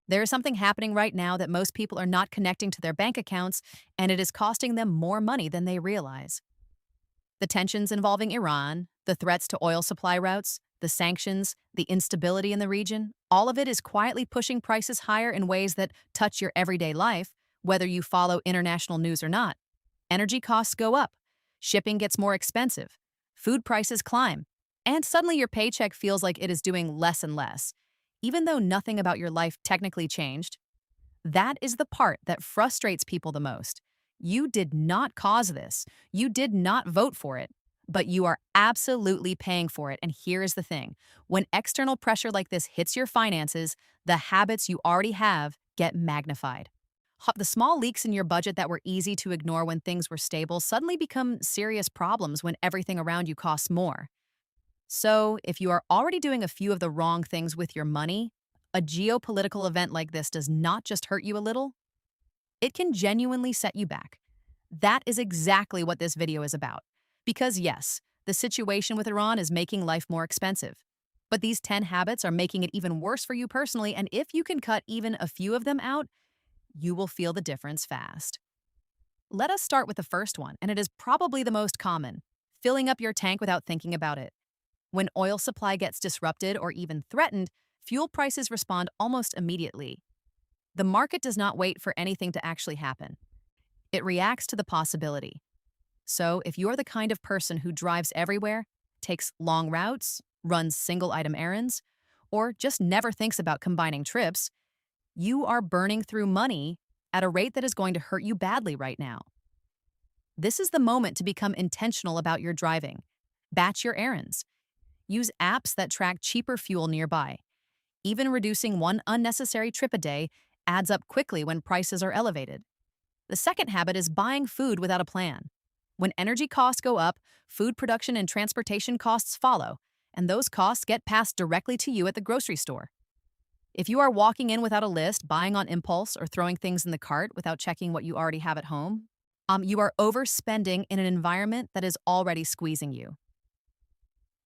There is something happening right now that most people are not connecting to their bank accounts, and it is costing them more money than they realize. The tensions involving Iran, the threats to oil supply routes, the sanctions, the instability in the region, all of it is quietly pushing prices higher in ways that touch your everyday life, whether you follow international news or not. Energy costs go up, shipping gets more expensive, food prices climb, and suddenly your paycheck feels like it is doing less and less. Even though nothing about your life technically changed, that is the part that frustrates people the most. You did not cause this. You did not vote for it, but you are absolutely paying for it. And here is the thing: when external pressure like this hits your finances, the habits you already have get magnified. The small leaks in your budget that were easy to ignore when things were stable suddenly become serious problems when everything around you costs more. So, if you are already doing a few of the wrong things with your money, a geopolitical event like this does not just hurt you a little, it can genuinely set you back. That is exactly what this video is about. Because, yes, the situation with Iran is making life more expensive. But these 10 habits are making it even worse for you personally, and if you can cut even a few of them out, you will feel the difference fast. Let us start with the first one, and it is probably the most common: filling up your tank without thinking about it. When oil supply gets disrupted or even threatened, fuel prices respond almost immediately. The market does not wait for anything to actually happen. It reacts to the possibility. So, if you're the kind of person who drives everywhere, takes long routes, runs single item errands, or just never thinks about combining trips, you are burning through money at a rate that is going to hurt you badly right now. This is the moment to become intentional about your driving. Batch your errands. Use apps that track cheaper fuel nearby. Even reducing one unnecessary trip a day adds up quickly when prices are elevated. The second habit is buying food without a plan. When energy costs go up, food production and transportation costs follow, and those costs get passed directly to you at the grocery store. If you are walking in without a list, buying on impulse, or throwing things in the cart without checking what you already have at home, you are overspending in an environment that is already squeezing you.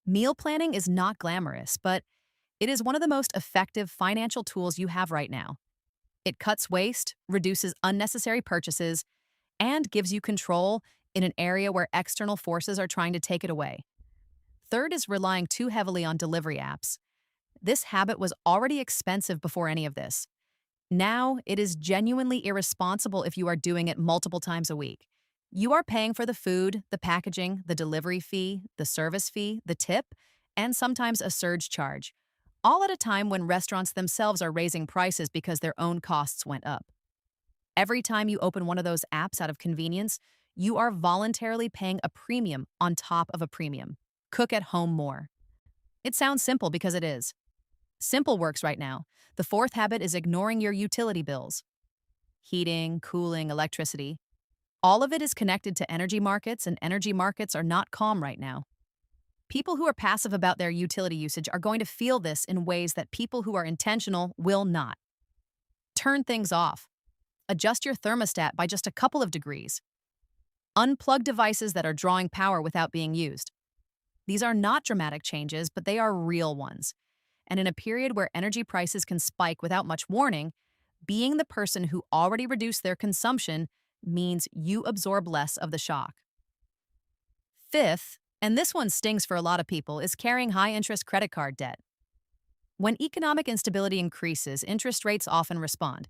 Meal planning is not glamorous, but it is one of the most effective financial tools you have right now. It cuts waste, reduces unnecessary purchases, and gives you control in an area where external forces are trying to take it away. Third is relying too heavily on delivery apps. This habit was already expensive before any of this. Now, it is genuinely irresponsible if you are doing it multiple times a week. You are paying for the food, the packaging, the delivery fee, the service fee, the tip, and sometimes a surge charge, all at a time when restaurants themselves are raising prices because their own costs went up. Every time you open one of those apps out of convenience, you are voluntarily paying a premium on top of a premium. Cook at home more. It sounds simple because it is. Simple works right now. The fourth habit is ignoring your utility bills. Heating, cooling, electricity. All of it is connected to energy markets, and energy markets are not calm right now. People who are passive about their utility usage are going to feel this in ways that people who are intentional will not. Turn things off. Adjust your thermostat by just a couple of degrees. Unplug devices that are drawing power without being used. These are not dramatic changes, but they are real ones. And in a period where energy prices can spike without much warning, being the person who already reduced their consumption means you absorb less of the shock. Fifth, and this one stings for a lot of people, is carrying high-interest credit card debt. When economic instability increases, interest rates often respond.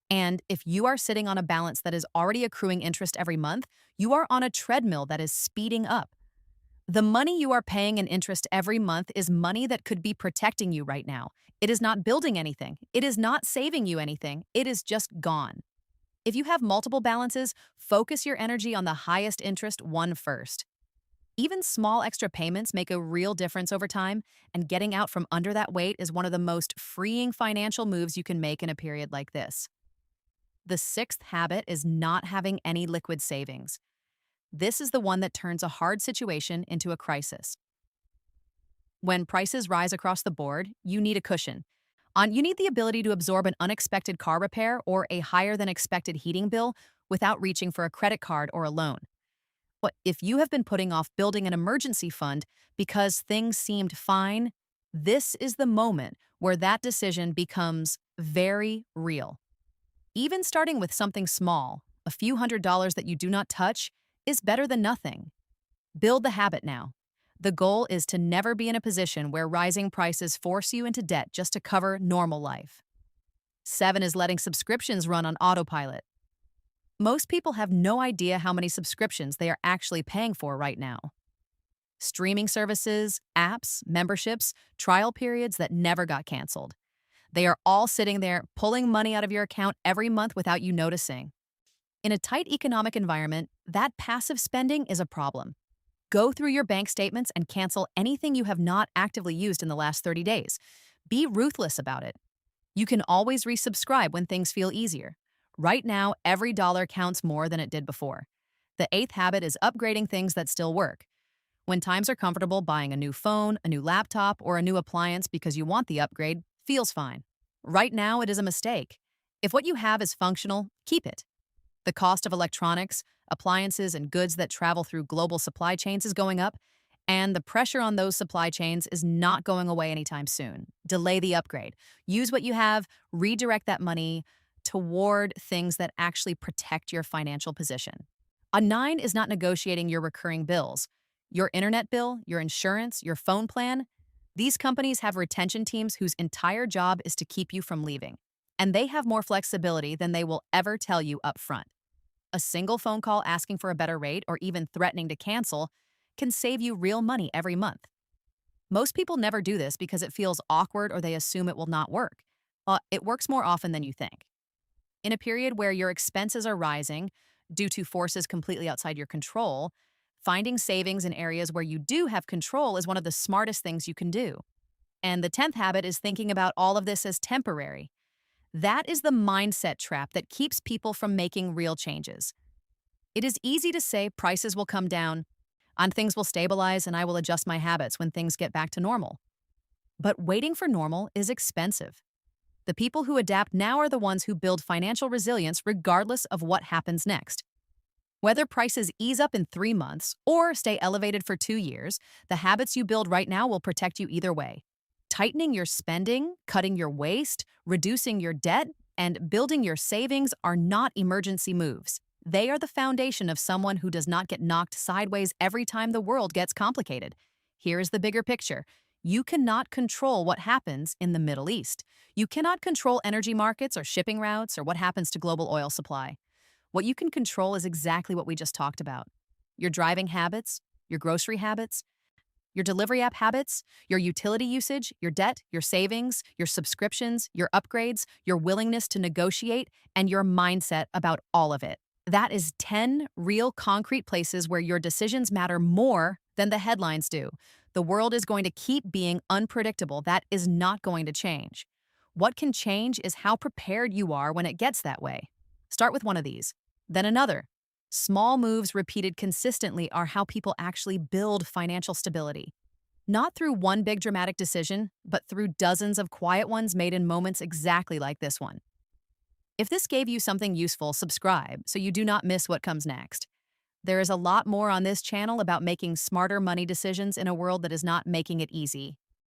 And if you are sitting on a balance that is already accruing interest every month, you are on a treadmill that is speeding up. The money you are paying in interest every month is money that could be protecting you right now. It is not building anything. It is not saving you anything. It is just gone. If you have multiple balances, focus your energy on the highest interest one first. Even small extra payments make a real difference over time, and getting out from under that weight is one of the most freeing financial moves you can make in a period like this. The sixth habit is not having any liquid savings. This is the one that turns a hard situation into a crisis. When prices rise across the board, you need a cushion. You need the ability to absorb an unexpected car repair or a higher than expected heating bill without reaching for a credit card or a loan. But if you have been putting off building an emergency fund because things seemed fine, this is the moment where that decision becomes very real. Even starting with something small, a few $100s that you do not touch, is better than nothing. Build the habit now. The goal is to never be in a position where rising prices force you into debt just to cover normal life. 7 is letting subscriptions run on autopilot. Most people have no idea how many subscriptions they are actually paying for right now. Streaming services, apps, memberships, trial periods that never got canceled. They are all sitting there pulling money out of your account every month without you noticing. In a tight economic environment, that passive spending is a problem. Go through your bank statements and cancel anything you have not actively used in the last 30 days. Be ruthless about it. You can always resubscribe when things feel easier. Right now, every dollar counts more than it did before. The 8th habit is upgrading things that still work. When times are comfortable, buying a new phone, a new laptop, or a new appliance because you want the upgrade feels fine. Right now, it is a mistake. If what you have is functional, keep it. The cost of electronics, appliances, and goods that travel through global supply chains is going up, and the pressure on those supply chains is not going away anytime soon. Delay the upgrade. Use what you have, redirect that money toward things that actually protect your financial position. A 9 is not negotiating your recurring bills. Your internet bill, your insurance, your phone plan. These companies have retention teams whose entire job is to keep you from leaving, and they have more flexibility than they will ever tell you up front. A single phone call asking for a better rate or even threatening to cancel can save you real money every month. Most people never do this because it feels awkward or they assume it will not work. It works more often than you think. In a period where your expenses are rising due to forces completely outside your control, finding savings in areas where you do have control is one of the smartest things you can do. And the 10th habit is thinking about all of this as temporary. That is the mindset trap that keeps people from making real changes. It is easy to say prices will come down, and things will stabilize, and I will adjust my habits when things get back to normal. But waiting for normal is expensive. The people who adapt now are the ones who build financial resilience regardless of what happens next. Whether prices ease up in 3 months or stay elevated for 2 years, the habits you build right now will protect you either way. Tightening your spending, cutting your waste, reducing your debt, and building your savings are not emergency moves. They are the foundation of someone who does not get knocked sideways every time the world gets complicated. Here is the bigger picture. You cannot control what happens in the Middle East. You cannot control energy markets or shipping routes or what happens to global oil supply. What you can control is exactly what we just talked about. Your driving habits, your grocery habits, your delivery app habits, your utility usage, your debt, your savings, your subscriptions, your upgrades, your willingness to negotiate, and your mindset about all of it. That is 10 real concrete places where your decisions matter more than the headlines do. The world is going to keep being unpredictable. That is not going to change. What can change is how prepared you are when it gets that way. Start with one of these, then another. Small moves repeated consistently are how people actually build financial stability. Not through one big dramatic decision, but through dozens of quiet ones made in moments exactly like this one. If this gave you something useful, subscribe so you do not miss what comes next. There is a lot more on this channel about making smarter money decisions in a world that is not making it easy.